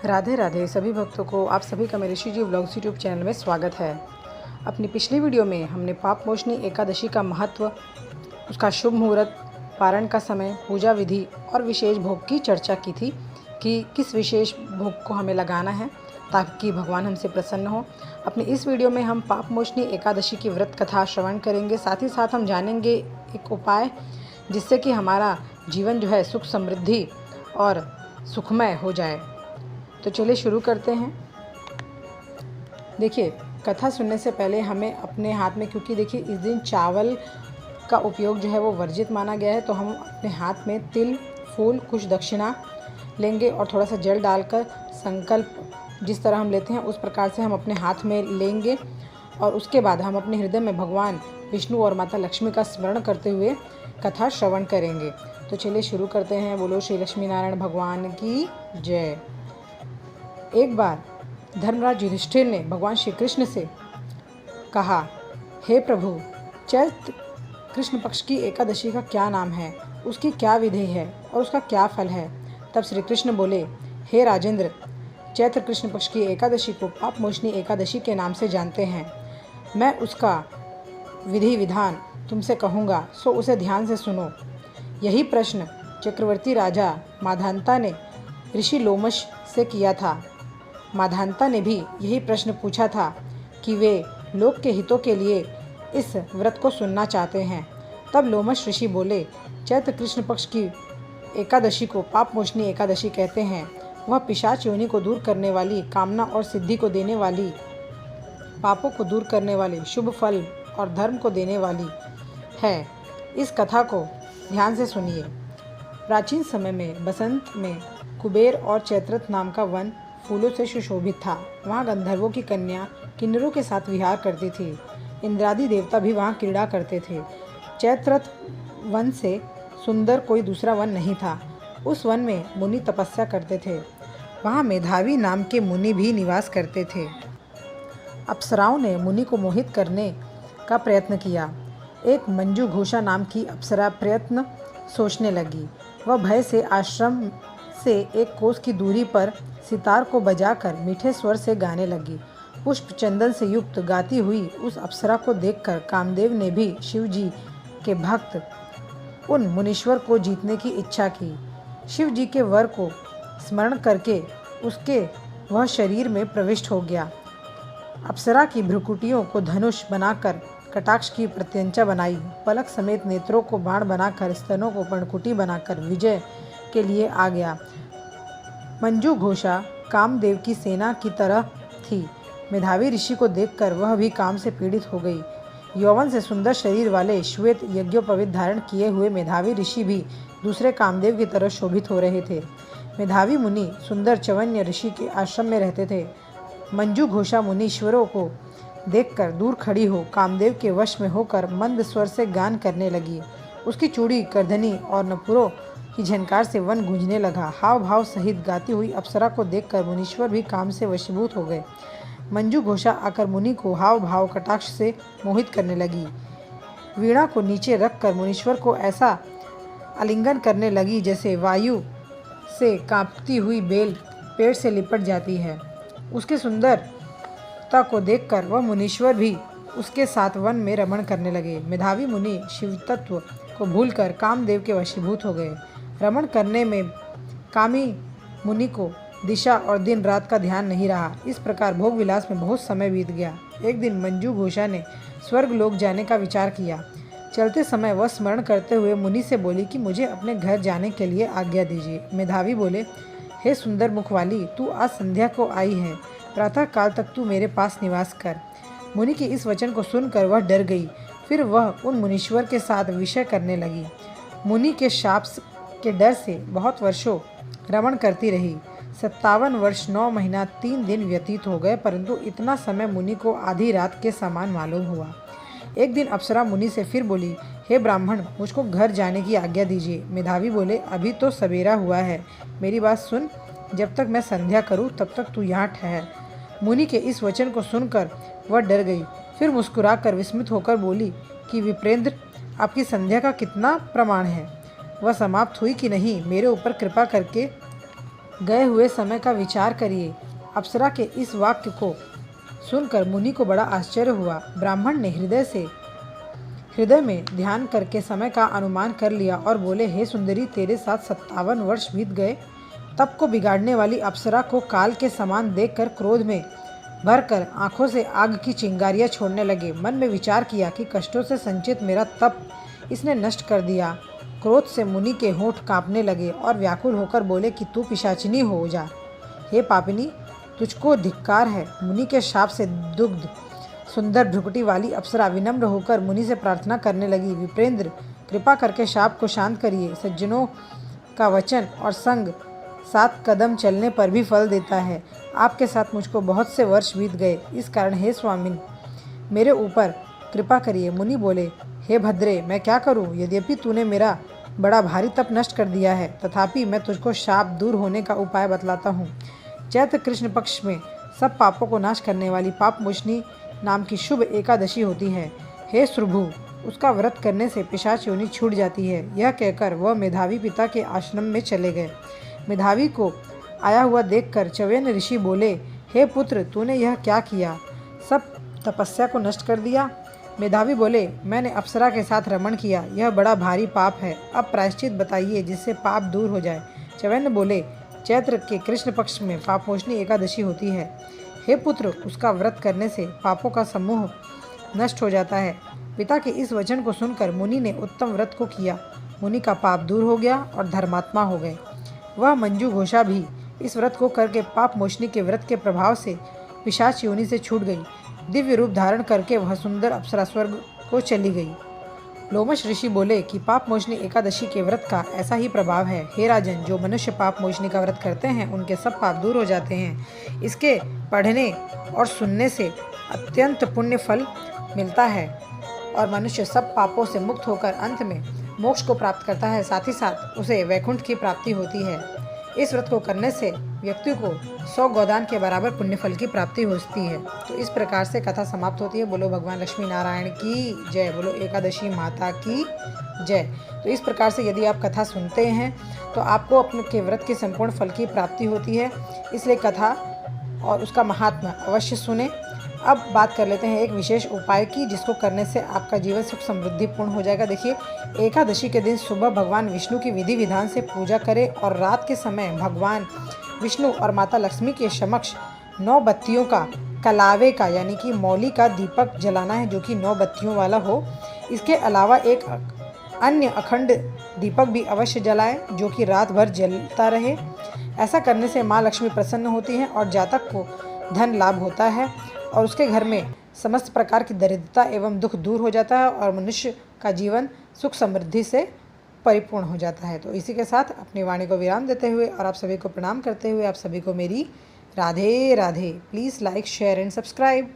राधे राधे सभी भक्तों को आप सभी का मेरे ऋषि जी व्लॉग्स यूट्यूब चैनल में स्वागत है। अपनी पिछली वीडियो में हमने पाप मोचनी एकादशी का महत्व, उसका शुभ मुहूर्त, पारण का समय, पूजा विधि और विशेष भोग की चर्चा की थी कि किस विशेष भोग को हमें लगाना है ताकि भगवान हमसे प्रसन्न हो। अपनी इस वीडियो में हम पाप मोचनी एकादशी की व्रत कथा श्रवण करेंगे। साथ ही साथ हम जानेंगे एक उपाय जिससे कि हमारा जीवन जो है सुख समृद्धि और सुखमय हो जाए। तो चलिए शुरू करते हैं। देखिए, कथा सुनने से पहले हमें अपने हाथ में, क्योंकि देखिए इस दिन चावल का उपयोग जो है वो वर्जित माना गया है, तो हम अपने हाथ में तिल, फूल, कुछ दक्षिणा लेंगे और थोड़ा सा जल डालकर संकल्प जिस तरह हम लेते हैं उस प्रकार से हम अपने हाथ में लेंगे और उसके बाद हम अपने हृदय में भगवान विष्णु और माता लक्ष्मी का स्मरण करते हुए कथा श्रवण करेंगे। तो चलिए शुरू करते हैं। बोलो श्री लक्ष्मी नारायण भगवान की जय। एक बार धर्मराज युधिष्ठिर ने भगवान श्री कृष्ण से कहा, हे प्रभु, चैत्र कृष्ण पक्ष की एकादशी का क्या नाम है, उसकी क्या विधि है और उसका क्या फल है। तब श्री कृष्ण बोले, हे राजेंद्र, चैत्र कृष्ण पक्ष की एकादशी को पाप मोचनी एकादशी के नाम से जानते हैं। मैं उसका विधि विधान तुमसे कहूँगा, सो उसे ध्यान से सुनो। यही प्रश्न चक्रवर्ती राजा माधांता ने ऋषि लोमश से किया था। माधांता ने भी यही प्रश्न पूछा था कि वे लोक के हितों के लिए इस व्रत को सुनना चाहते हैं। तब लोमश ऋषि बोले, चैत्र कृष्ण पक्ष की एकादशी को पाप मोचनी एकादशी कहते हैं। वह पिशाच योनि को दूर करने वाली, कामना और सिद्धि को देने वाली, पापों को दूर करने वाली, शुभ फल और धर्म को देने वाली है। इस कथा को ध्यान से सुनिए। प्राचीन समय में बसंत में कुबेर और चैत्रथ नाम का वन फूलों से सुशोभित था। वहाँ गंधर्वों की कन्या किन्नरों के साथ विहार करती थी। इंद्रादि देवता भी वहाँ क्रीड़ा करते थे। चैत्रथ वन से सुंदर कोई दूसरा वन नहीं था। उस वन में मुनि तपस्या करते थे। वहाँ मेधावी नाम के मुनि भी निवास करते थे। अप्सराओं ने मुनि को मोहित करने का प्रयत्न किया। एक मंजू घोषा नाम की अप्सरा प्रयत्न सोचने लगी। वह भय से आश्रम से एक कोस की दूरी पर सितार को बजाकर मीठे स्वर से गाने लगी। पुष्प चंदन से युक्त गाती हुई उस अप्सरा को देखकर कामदेव ने भी शिव जी के भक्त उन मुनीश्वर को जीतने की इच्छा की। शिव जी के वर को स्मरण करके उसके वह शरीर में प्रविष्ट हो गया। अप्सरा की भ्रुकुटियों को धनुष बनाकर कटाक्ष की प्रत्यंचा बनाई। पलक समेत नेत्रों को बाण बनाकर, स्तनों को पर्णकुटी बनाकर विजय के लिए आ गया। मंजू घोषा कामदेव की सेना की तरह थी। मेधावी ऋषि को देखकर वह भी काम से पीड़ित हो गई। यौवन से सुंदर शरीर वाले श्वेत यज्ञोपवीत धारण किए हुए मेधावी ऋषि भी दूसरे कामदेव की तरह शोभित हो रहे थे। मेधावी मुनि सुंदर चवन्य ऋषि के आश्रम में रहते थे। मंजू घोषा मुनीश्वरों को देखकर दूर खड़ी हो कामदेव के वश में होकर मंद स्वर से गान करने लगी। उसकी चूड़ी, करधनी और नपुरों की झनकार से वन गूंजने लगा। हाव भाव सहित गाती हुई अप्सरा को देखकर मुनीश्वर भी काम से वशीभूत हो गए। मंजू घोषा आकर मुनि को हाव भाव कटाक्ष से मोहित करने लगी। वीणा को नीचे रखकर मुनीश्वर को ऐसा आलिंगन करने लगी जैसे वायु से कांपती हुई बेल पेड़ से लिपट जाती है। उसके सुंदरता को देखकर वह मुनीश्वर भी उसके साथ वन में रमण करने लगे। मेधावी मुनि शिव तत्व को भूलकर कामदेव के वशीभूत हो गए। रमण करने में कामी मुनि को दिशा और दिन रात का ध्यान नहीं रहा। इस प्रकार भोग विलास में बहुत समय बीत गया। एक दिन मंजू घोषा ने स्वर्ग लोक जाने का विचार किया। चलते समय वह स्मरण करते हुए मुनि से बोली कि मुझे अपने घर जाने के लिए आज्ञा दीजिए। मेधावी बोले, हे सुंदर मुख वाली, तू आज संध्या को आई है। प्रातः काल तक तू मेरे पास निवास कर। मुनि के इस वचन को सुनकर वह डर गई। फिर वह उन मुनीश्वर के साथ विषय करने लगी। मुनि के शाप के डर से बहुत वर्षों रमण करती रही। 57 वर्ष 9 महीना 3 दिन व्यतीत हो गए, परंतु इतना समय मुनि को आधी रात के समान मालूम हुआ। एक दिन अप्सरा मुनि से फिर बोली, हे ब्राह्मण, मुझको घर जाने की आज्ञा दीजिए। मेधावी बोले, अभी तो सवेरा हुआ है, मेरी बात सुन। जब तक मैं संध्या करूं तब तक तू यहाँ ठहर। मुनि के इस वचन को सुनकर वह डर गई। फिर मुस्कुराकर विस्मित होकर बोली कि विप्रेंद्र, आपकी संध्या का कितना प्रमाण है? वह समाप्त हुई कि नहीं? मेरे ऊपर कृपा करके गए हुए समय का विचार करिए। अप्सरा के इस वाक्य को सुनकर मुनि को बड़ा आश्चर्य हुआ। ब्राह्मण ने हृदय में ध्यान करके समय का अनुमान कर लिया और बोले, हे सुंदरी, तेरे साथ 57 वर्ष बीत गए। तप को बिगाड़ने वाली अप्सरा को काल के समान देखकर क्रोध में भरकर आंखों से आग की चिंगारियां छोड़ने लगे। मन में विचार किया कि कष्टों से संचित मेरा तप इसने नष्ट कर दिया। क्रोध से मुनि के होंठ कांपने लगे और व्याकुल होकर बोले कि तू पिशाचिनी हो जा। हे पापिनी, तुझको धिक्कार है। मुनि के शाप से दुग्ध सुंदर भ्रुकुटी वाली अप्सरा विनम्र होकर मुनि से प्रार्थना करने लगी, विप्रेंद्र, कृपा करके शाप को शांत करिए। सज्जनों का वचन और संग 7 कदम चलने पर भी फल देता है। आपके साथ मुझको बहुत से वर्ष बीत गए, इस कारण हे स्वामिन, मेरे ऊपर कृपा करिए। मुनि बोले, हे भद्रे, मैं क्या करूं? यद्यपि तूने मेरा बड़ा भारी तप नष्ट कर दिया है, तथापि मैं तुझको शाप दूर होने का उपाय बतलाता हूँ। चैत्र कृष्ण पक्ष में सब पापों को नाश करने वाली पाप मोचनी नाम की शुभ एकादशी होती है। हे सुरभु, उसका व्रत करने से पिशाच योनि छूट जाती है। यह कहकर वह मेधावी पिता के आश्रम में चले गए। मेधावी को आया हुआ देखकर च्यवन ऋषि बोले, हे पुत्र, तूने यह क्या किया? सब तपस्या को नष्ट कर दिया। मेधावी बोले, मैंने अप्सरा के साथ रमण किया, यह बड़ा भारी पाप है। अब प्रायश्चित बताइए जिससे पाप दूर हो जाए। च्यवन बोले, चैत्र के कृष्ण पक्ष में पापमोचनी एकादशी होती है। हे पुत्र, उसका व्रत करने से पापों का समूह नष्ट हो जाता है। पिता के इस वचन को सुनकर मुनि ने उत्तम व्रत को किया। मुनि का पाप दूर हो गया और धर्मात्मा हो गए। वह मंजू घोषा भी इस व्रत को करके पाप मोचनी के व्रत के प्रभाव से पिशाच योनि से छूट गई। दिव्य रूप धारण करके वह सुंदर अप्सरा स्वर्ग को चली गई। लोमश ऋषि बोले कि पाप मोचनी एकादशी के व्रत का ऐसा ही प्रभाव है। हे राजन, जो मनुष्य पाप मोचनी का व्रत करते हैं उनके सब पाप दूर हो जाते हैं। इसके पढ़ने और सुनने से अत्यंत पुण्य फल मिलता है और मनुष्य सब पापों से मुक्त होकर अंत में मोक्ष को प्राप्त करता है। साथ ही साथ उसे वैकुंठ की प्राप्ति होती है। इस व्रत को करने से व्यक्ति को 100 गोदान के बराबर पुण्य फल की प्राप्ति होती है। तो इस प्रकार से कथा समाप्त होती है। बोलो भगवान लक्ष्मी नारायण की जय, बोलो एकादशी माता की जय। तो इस प्रकार से यदि आप कथा सुनते हैं तो आपको अपने के व्रत के संपूर्ण फल की प्राप्ति होती है। इसलिए कथा और उसका महात्मा अवश्य सुने। अब बात कर लेते हैं एक विशेष उपाय की, जिसको करने से आपका जीवन सुख समृद्धिपूर्ण हो जाएगा। देखिए, एकादशी के दिन सुबह भगवान विष्णु की विधि विधान से पूजा करें और रात के समय भगवान विष्णु और माता लक्ष्मी के समक्ष 9 बत्तियों का कलावे का यानी कि मौली का दीपक जलाना है, जो कि 9 बत्तियों वाला हो। इसके अलावा एक अन्य अखंड दीपक भी अवश्य जलाएं, जो कि रात भर जलता रहे। ऐसा करने से माँ लक्ष्मी प्रसन्न होती हैं और जातक को धन लाभ होता है और उसके घर में समस्त प्रकार की दरिद्रता एवं दुख दूर हो जाता है और मनुष्य का जीवन सुख समृद्धि से परिपूर्ण हो जाता है। तो इसी के साथ अपनी वाणी को विराम देते हुए और आप सभी को प्रणाम करते हुए आप सभी को मेरी Radhe Radhe. Please like, share and subscribe.